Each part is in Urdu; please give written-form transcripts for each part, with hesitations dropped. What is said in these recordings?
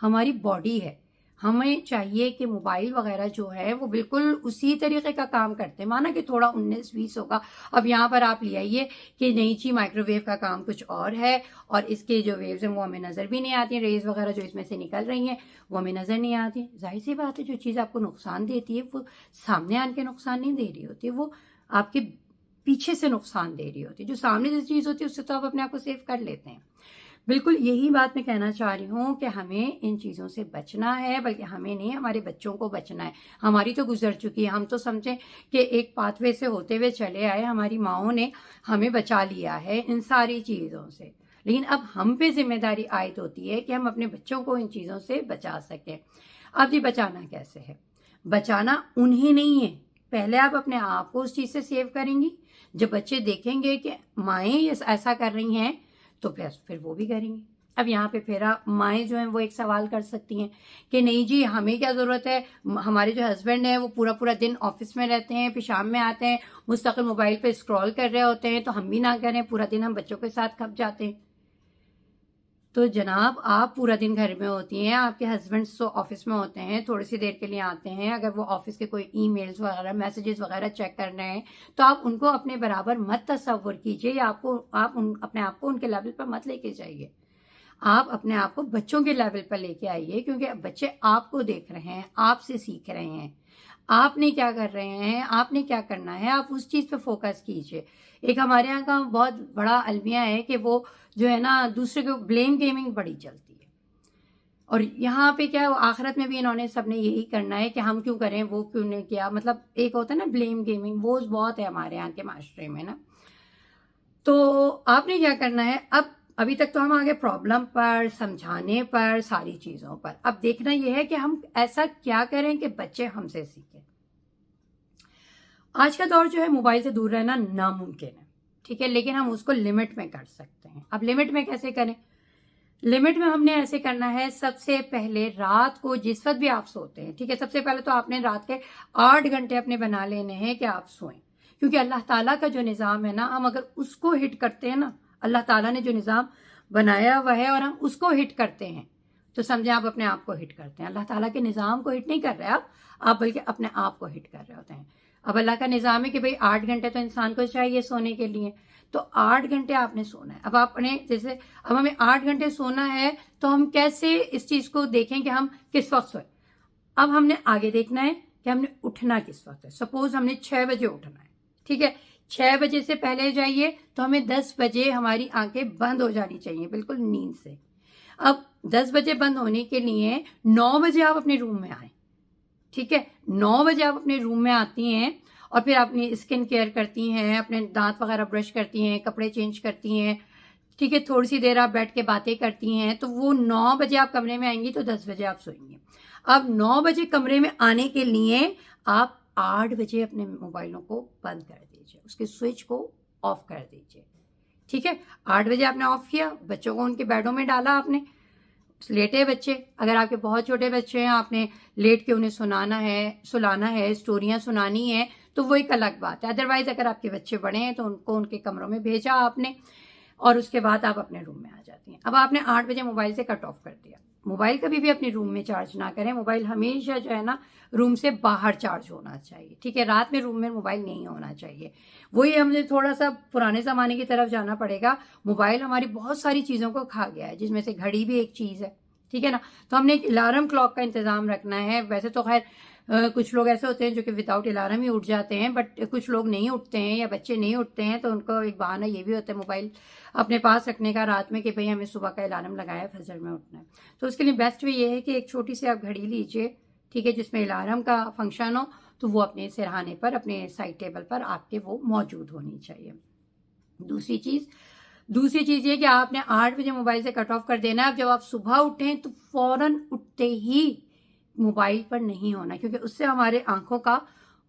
ہماری باڈی ہے. ہمیں چاہیے کہ موبائل وغیرہ جو ہے وہ بالکل اسی طریقے کا کام کرتے ہیں. مانا کہ تھوڑا 19-20 ہوگا. اب یہاں پر آپ لے آئیے کہ نہیں جی مائکرو ویو کا کام کچھ اور ہے اور اس کے جو ویوز ہیں وہ ہمیں نظر بھی نہیں آتی ہیں. ریز وغیرہ جو اس میں سے نکل رہی ہیں وہ ہمیں نظر نہیں آتی. ظاہر سی بات ہے جو چیز آپ کو نقصان دیتی ہے وہ سامنے آن کے نقصان نہیں دے رہی ہوتی, وہ آپ کے پیچھے سے نقصان دے رہی ہوتی ہے. جو سامنے جو چیز ہوتی ہے اس سے تو آپ اپنے آپ کو سیو کر لیتے ہیں. بالکل یہی بات میں کہنا چاہ رہی ہوں کہ ہمیں ان چیزوں سے بچنا ہے, بلکہ ہمیں نہیں ہمارے بچوں کو بچنا ہے. ہماری تو گزر چکی ہے, ہم تو سمجھیں کہ ایک پاتھ وے سے ہوتے ہوئے چلے آئے, ہماری ماؤں نے ہمیں بچا لیا ہے ان ساری چیزوں سے. لیکن اب ہم پہ ذمہ داری عائد ہوتی ہے کہ ہم اپنے بچوں کو ان چیزوں سے بچا سکیں. اب یہ بچانا کیسے ہے؟ بچانا انہیں نہیں ہے, پہلے آپ اپنے آپ کو اس چیز سے سیو کریں گی. جب بچے دیکھیں گے کہ مائیں ایسا کر رہی ہیں تو پھر وہ بھی کریں گے. اب یہاں پہ پھر مائیں جو ہیں وہ ایک سوال کر سکتی ہیں کہ نہیں جی ہمیں کیا ضرورت ہے, ہمارے جو ہسبینڈ ہیں وہ پورا دن آفس میں رہتے ہیں, پھر شام میں آتے ہیں مستقل موبائل پہ اسکرول کر رہے ہوتے ہیں, تو ہم بھی نہ کریں, پورا دن ہم بچوں کے ساتھ کھپ جاتے ہیں. تو جناب آپ پورا دن گھر میں ہوتی ہیں, آپ کے ہسبینڈ تو آفس میں ہوتے ہیں, تھوڑی سی دیر کے لیے آتے ہیں, اگر وہ آفس کے کوئی ای میلز وغیرہ میسیجز وغیرہ چیک کر رہے ہیں تو آپ ان کو اپنے برابر مت تصور کیجئے, یا آپ اپنے آپ کو ان کے لیول پر مت لے کے جائیے. آپ اپنے آپ کو بچوں کے لیول پر لے کے آئیے, کیونکہ بچے آپ کو دیکھ رہے ہیں, آپ سے سیکھ رہے ہیں. آپ نے کیا کر رہے ہیں, آپ نے کیا کرنا ہے, آپ اس چیز پہ فوکس کیجئے. ایک ہمارے یہاں کا بہت بڑا المیہ ہے کہ وہ جو ہے نا دوسرے کو بلیم گیمنگ بڑی چلتی ہے, اور یہاں پہ کیا آخرت میں بھی انہوں نے سب نے یہی کرنا ہے کہ ہم کیوں کریں, وہ کیوں نہیں کیا. مطلب ایک ہوتا ہے نا بلیم گیمنگ, وہ بہت ہے ہمارے یہاں کے معاشرے میں نا. تو آپ نے کیا کرنا ہے, ابھی تک تو ہم آگے پرابلم پر, سمجھانے پر, ساری چیزوں پر. اب دیکھنا یہ ہے کہ ہم ایسا کیا کریں کہ بچے ہم سے سیکھیں. آج کا دور جو ہے موبائل سے دور رہنا ناممکن ہے, ٹھیک ہے, لیکن ہم اس کو لمٹ میں کر سکتے ہیں. اب لمٹ میں کیسے کریں؟ لمٹ میں ہم نے ایسے کرنا ہے, سب سے پہلے رات کو جس وقت بھی آپ سوتے ہیں, ٹھیک ہے, سب سے پہلے تو آپ نے رات کے 8 گھنٹے اپنے بنا لینے ہیں کہ آپ سوئیں. کیونکہ اللہ تعالیٰ کا جو نظام ہے نا, ہم اگر اس کو ہٹ کرتے ہیں نا, اللہ تعالیٰ نے جو نظام بنایا ہوا ہے اور ہم اس کو ہٹ کرتے ہیں تو سمجھیں آپ اپنے آپ کو ہٹ کرتے ہیں. اللہ تعالیٰ کے نظام کو ہٹ نہیں کر رہے آپ بلکہ اپنے آپ کو ہٹ کر رہے ہوتے ہیں. اب اللہ کا نظام ہے کہ بھئی 8 گھنٹے تو انسان کو چاہیے سونے کے لیے, تو 8 گھنٹے آپ نے سونا ہے. اب آپ نے جیسے اب ہمیں 8 گھنٹے سونا ہے تو ہم کیسے اس چیز کو دیکھیں کہ ہم کس وقت سوئیں. اب ہم نے آگے دیکھنا ہے کہ ہم نے اٹھنا کس وقت ہے. سپوز ہم نے 6 بجے اٹھنا ہے, ٹھیک ہے, 6 بجے سے پہلے جائیے تو ہمیں 10 بجے ہماری آنکھیں بند ہو جانی چاہیے بالکل نیند سے. اب 10 بجے بند ہونے کے لیے 9 بجے آپ اپنے روم میں آئیں, ٹھیک ہے, 9 بجے آپ اپنے روم میں آتی ہیں اور پھر اپنی اسکن کیئر کرتی ہیں, اپنے دانت وغیرہ برش کرتی ہیں, کپڑے چینج کرتی ہیں, ٹھیک ہے, تھوڑی سی دیر آپ بیٹھ کے باتیں کرتی ہیں, تو وہ 9 بجے آپ کمرے میں آئیں گی تو 10 بجے آپ سوئیں گی. اب 9 بجے کمرے میں آنے کے لیے آپ 8 بجے اپنے موبائلوں کو بند کر دیجیے, اس کے سوئچ کو آف کر دیجیے, ٹھیک ہے. 8 بجے آپ نے آف کیا, بچوں کو ان کے بیڈوں میں ڈالا, آپ نے لیٹے بچے, اگر آپ کے بہت چھوٹے بچے ہیں آپ نے لیٹ کے انہیں سلانا ہے, اسٹوریاں سنانی ہے تو وہ ایک الگ بات ہے. ادروائز اگر آپ کے بچے بڑے ہیں تو ان کو ان کے کمروں میں بھیجا آپ نے, اور اس کے بعد آپ اپنے روم میں آ جاتی ہیں. اب آپ نے 8 بجے موبائل سے کٹ آف کر دیا. موبائل کبھی بھی اپنے روم میں چارج نہ کریں, موبائل ہمیشہ جو ہے نا روم سے باہر چارج ہونا چاہیے, ٹھیک ہے. رات میں روم میں موبائل نہیں ہونا چاہیے. وہی ہمیں تھوڑا سا پرانے زمانے کی طرف جانا پڑے گا. موبائل ہماری بہت ساری چیزوں کو کھا گیا ہے, جس میں سے گھڑی بھی ایک چیز ہے, ٹھیک ہے نا. تو ہم نے ایک الارم کلاک کا انتظام رکھنا ہے. ویسے تو خیر کچھ لوگ ایسے ہوتے ہیں جو کہ وداؤٹ الارم ہی اٹھ جاتے ہیں, بٹ کچھ لوگ نہیں اٹھتے ہیں یا بچے نہیں اٹھتے ہیں, تو ان کو ایک بہانہ یہ بھی ہوتا ہے موبائل اپنے پاس رکھنے کا رات میں کہ بھئی ہمیں صبح کا الارم لگایا فجر میں اٹھنا ہے. تو اس کے لیے بیسٹ بھی یہ ہے کہ ایک چھوٹی سی آپ گھڑی لیجئے, ٹھیک ہے, جس میں الارم کا فنکشن ہو, تو وہ اپنے سرہانے پر, اپنے سائڈ ٹیبل پر آپ کے وہ موجود ہونی چاہیے. دوسری چیز یہ کہ آپ نے 8 بجے موبائل سے کٹ آف کر دینا ہے. اب جب آپ صبح اٹھیں تو فوراً اٹھتے ہی موبائل پر نہیں ہونا, کیونکہ اس سے ہمارے آنکھوں کا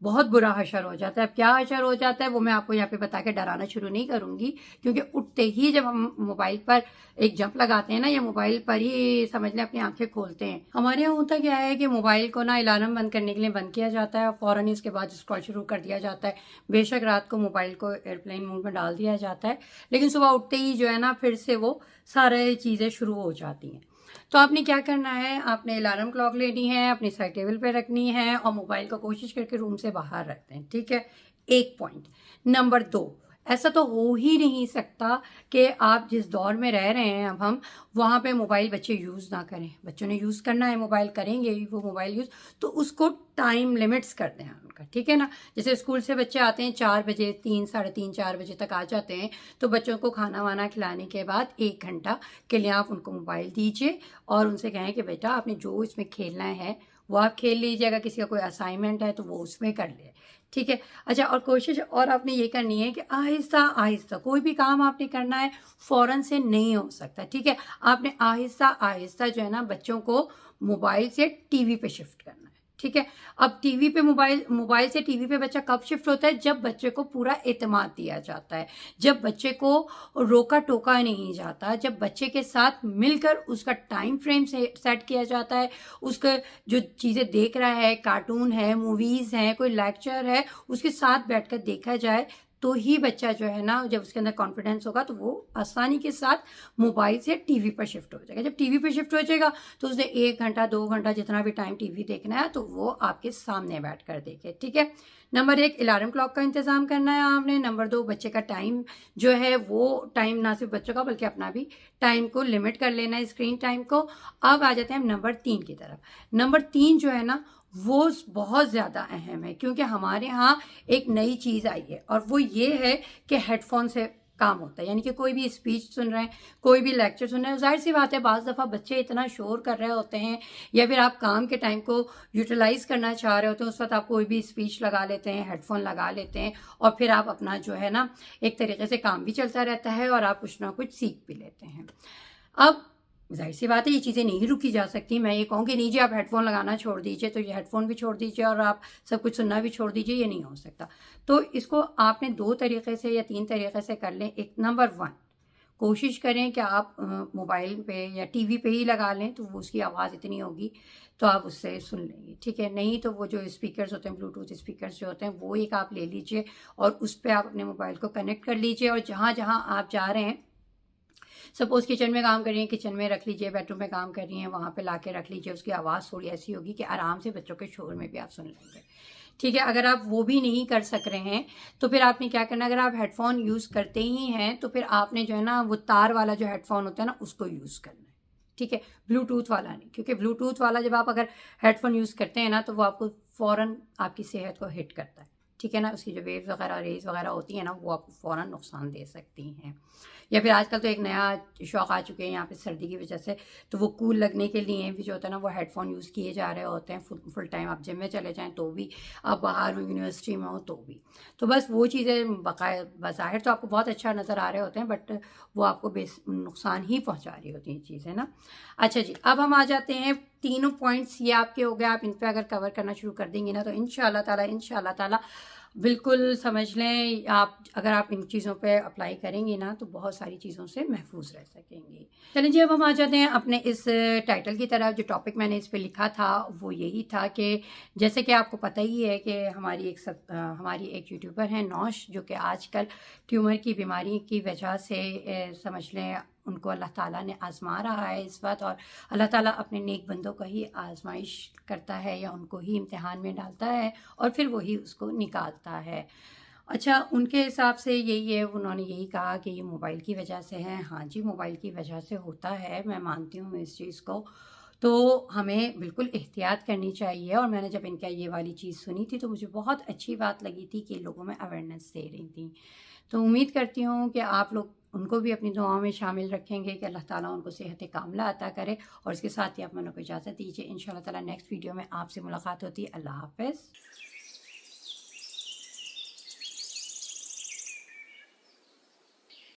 بہت برا حشر ہو جاتا ہے. اب کیا حشر ہو جاتا ہے وہ میں آپ کو یہاں پہ بتا کے ڈرانا شروع نہیں کروں گی, کیونکہ اٹھتے ہی جب ہم موبائل پر ایک جمپ لگاتے ہیں نا, یا موبائل پر ہی سمجھ لیں اپنی آنکھیں کھولتے ہیں. ہمارے یہاں ہوتا کیا ہے کہ موبائل کو نا الارم بند کرنے کے لیے بند کیا جاتا ہے اور فوراً اس کے بعد اسکرول شروع کر دیا جاتا ہے. بے شک رات کو موبائل کو ایئرپلین موڈ میں ڈال دیا جاتا ہے, لیکن صبح اٹھتے ہی جو ہے نا پھر سے وہ سارے چیزیں شروع ہو جاتی ہیں. تو آپ نے کیا کرنا ہے، آپ نے الارم کلاک لینی ہے، اپنی سائڈ ٹیبل پہ رکھنی ہے اور موبائل کو کوشش کر کے روم سے باہر رکھتے ہیں، ٹھیک ہے، ایک پوائنٹ۔ نمبر 2، ایسا تو ہو ہی نہیں سکتا کہ آپ جس دور میں رہ رہے ہیں اب ہم، وہاں پہ موبائل بچے یوز نہ کریں۔ بچوں نے یوز کرنا ہے، موبائل کریں گے وہ موبائل یوز، تو اس کو ٹائم لمٹس کر دیں ان کا، ٹھیک ہے نا۔ جیسے اسکول سے بچے آتے ہیں 4 بجے، 3، ساڑھے 3، 4 بجے تک آ جاتے ہیں، تو بچوں کو کھانا وانا کھلانے کے بعد 1 گھنٹہ کے لیے آپ ان کو موبائل دیجیے اور ان سے کہیں کہ بیٹا آپ نے جو اس میں کھیلنا ہے وہ آپ کھیل لیجیے، اگر کسی کا کوئی اسائنمنٹ ہے تو وہ اس میں کر لے، ٹھیک ہے۔ اچھا، اور کوشش اور آپ نے یہ کرنی ہے کہ آہستہ آہستہ کوئی بھی کام آپ نے کرنا ہے، فوراً سے نہیں ہو سکتا، ٹھیک ہے۔ آپ نے آہستہ آہستہ جو ہے نا بچوں کو موبائل سے ٹی وی پہ شفٹ کرنا ہے، ٹھیک ہے۔ اب ٹی وی پہ موبائل سے ٹی وی پہ بچہ کب شفٹ ہوتا ہے؟ جب بچے کو پورا اعتماد دیا جاتا ہے، جب بچے کو روکا ٹوکا نہیں جاتا، جب بچے کے ساتھ مل کر اس کا ٹائم فریم سیٹ کیا جاتا ہے، اس کا جو چیزیں دیکھ رہا ہے، کارٹون ہے، موویز ہیں، کوئی لیکچر ہے، اس کے ساتھ بیٹھ کر دیکھا جائے، تو ہی بچہ جو ہے نا جب اس کے اندر کانفیڈنس ہوگا تو وہ آسانی کے ساتھ موبائل سے ٹی وی پر شفٹ ہو جائے گا۔ جب ٹی وی پہ شفٹ ہو جائے گا تو اس نے 1 گھنٹہ 2 گھنٹہ جتنا بھی ٹائم ٹی وی دیکھنا ہے تو وہ آپ کے سامنے بیٹھ کر دیکھے، ٹھیک ہے۔ نمبر 1، الارم کلاک کا انتظام کرنا ہے آپ نے۔ نمبر 2، بچے کا ٹائم جو ہے وہ ٹائم نہ صرف بچوں کا بلکہ اپنا بھی ٹائم کو لمٹ کر لینا ہے، اسکرین ٹائم کو۔ اب آ جاتے ہیں ہم نمبر 3 کی طرف۔ نمبر 3 جو ہے نا وہ بہت زیادہ اہم ہے، کیونکہ ہمارے ہاں ایک نئی چیز آئی ہے اور وہ یہ ہے کہ ہیڈ فون سے کام ہوتا ہے، یعنی کہ کوئی بھی اسپیچ سن رہے ہیں، کوئی بھی لیکچر سن رہے ہیں، ظاہر سی بات ہے بعض دفعہ بچے اتنا شور کر رہے ہوتے ہیں یا پھر آپ کام کے ٹائم کو یوٹیلائز کرنا چاہ رہے ہوتے ہیں، اس وقت آپ کوئی بھی اسپیچ لگا لیتے ہیں، ہیڈ فون لگا لیتے ہیں اور پھر آپ اپنا جو ہے نا ایک طریقے سے کام بھی چلتا رہتا ہے اور آپ کچھ نہ کچھ سیکھ بھی لیتے ہیں۔ اب ظاہر سی بات ہے یہ چیزیں نہیں رکی جا سکتی، میں یہ کہوں کہ نہیں جی آپ ہیڈ فون لگانا چھوڑ دیجئے تو یہ ہیڈ فون بھی چھوڑ دیجئے اور آپ سب کچھ سننا بھی چھوڑ دیجئے، یہ نہیں ہو سکتا۔ تو اس کو آپ نے 2 طریقے سے یا 3 طریقے سے کر لیں۔ ایک، نمبر 1، کوشش کریں کہ آپ موبائل پہ یا ٹی وی پہ ہی لگا لیں تو وہ اس کی آواز اتنی ہوگی تو آپ اس سے سن لیں گے، ٹھیک ہے۔ نہیں تو وہ جو اسپیکرز ہوتے ہیں، بلوٹوتھ اسپیکرز جو ہوتے ہیں، وہ ایک آپ لے لیجئے اور اس پہ آپ اپنے موبائل کو کنیکٹ کر لیجئے اور جہاں جہاں آپ جا رہے ہیں، سپوز کچن میں کام کر رہی ہیں، کچن میں رکھ لیجئے، بیڈ روم میں کام کر رہی ہیں، وہاں پہ لا کے رکھ لیجئے، اس کی آواز تھوڑی ایسی ہوگی کہ آرام سے بچوں کے شور میں بھی آپ سن لیں گے، ٹھیک ہے۔ اگر آپ وہ بھی نہیں کر سک رہے ہیں تو پھر آپ نے کیا کرنا، اگر آپ ہیڈ فون یوز کرتے ہی ہیں تو پھر آپ نے جو ہے نا وہ تار والا جو ہیڈ فون ہوتا ہے نا اس کو یوز کرنا ہے، ٹھیک ہے، بلوٹوتھ والا نہیں، کیونکہ بلوٹوتھ والا جب آپ اگر ہیڈ فون یوز کرتے ہیں نا تو وہ آپ کو فوراً آپ کی صحت کو ہٹ کرتا ہے، ٹھیک ہے نا، اس کی جو ویوز وغیرہ ریز وغیرہ ہوتی ہیں نا وہ آپ کو فوراً نقصان دے سکتی ہیں۔ یا پھر آج کل تو ایک نیا شوق آ چکے ہیں یہاں پہ سردی کی وجہ سے، تو وہ کول لگنے کے لیے بھی جو ہوتا ہے نا وہ ہیڈ فون یوز کیے جا رہے ہوتے ہیں فل ٹائم، آپ جم میں چلے جائیں تو بھی، آپ باہر ہو یونیورسٹی میں ہو تو بھی، تو بس وہ چیزیں بظاہر تو آپ کو بہت اچھا نظر آ رہے ہوتے ہیں بٹ وہ آپ کو نقصان ہی پہنچا رہی ہوتی ہیں چیزیں نا۔ اچھا جی، اب ہم آ جاتے ہیں تینوں پوائنٹس یہ آپ کے ہو گئے، آپ ان پہ اگر کور کرنا شروع کر دیں گے نا تو انشاءاللہ تعالی بالکل سمجھ لیں آپ، اگر آپ ان چیزوں پہ اپلائی کریں گے نا تو بہت ساری چیزوں سے محفوظ رہ سکیں گے۔ چلیں جی، اب ہم آ جاتے ہیں اپنے اس ٹائٹل کی طرف۔ جو ٹاپک میں نے اس پہ لکھا تھا وہ یہی تھا کہ جیسے کہ آپ کو پتہ ہی ہے کہ ہماری ایک یوٹیوبر ہیں نوش، جو کہ آج کل ٹیومر کی بیماری کی وجہ سے سمجھ لیں ان کو اللہ تعالیٰ نے آزما رہا ہے اس وقت، اور اللہ تعالیٰ اپنے نیک بندوں کا ہی آزمائش کرتا ہے یا ان کو ہی امتحان میں ڈالتا ہے اور پھر وہی اس کو نکالتا ہے۔ اچھا، ان کے حساب سے یہی ہے، انہوں نے یہی کہا کہ یہ موبائل کی وجہ سے ہے۔ ہاں جی، موبائل کی وجہ سے ہوتا ہے، میں مانتی ہوں اس چیز کو، تو ہمیں بالکل احتیاط کرنی چاہیے۔ اور میں نے جب ان کا یہ والی چیز سنی تھی تو مجھے بہت اچھی بات لگی تھی کہ لوگوں میں اویئرنیس دے رہی تھیں، تو امید کرتی ہوں کہ آپ لوگ ان کو بھی اپنی دعاؤں میں شامل رکھیں گے کہ اللہ تعالیٰ ان کو صحت کاملہ عطا کرے، اور اس کے ساتھ ہی آپ منوں کو اجازت دیجیے۔ انشاءاللہ تعالیٰ نیکسٹ ویڈیو میں آپ سے ملاقات ہوتی ہے۔ اللہ حافظ۔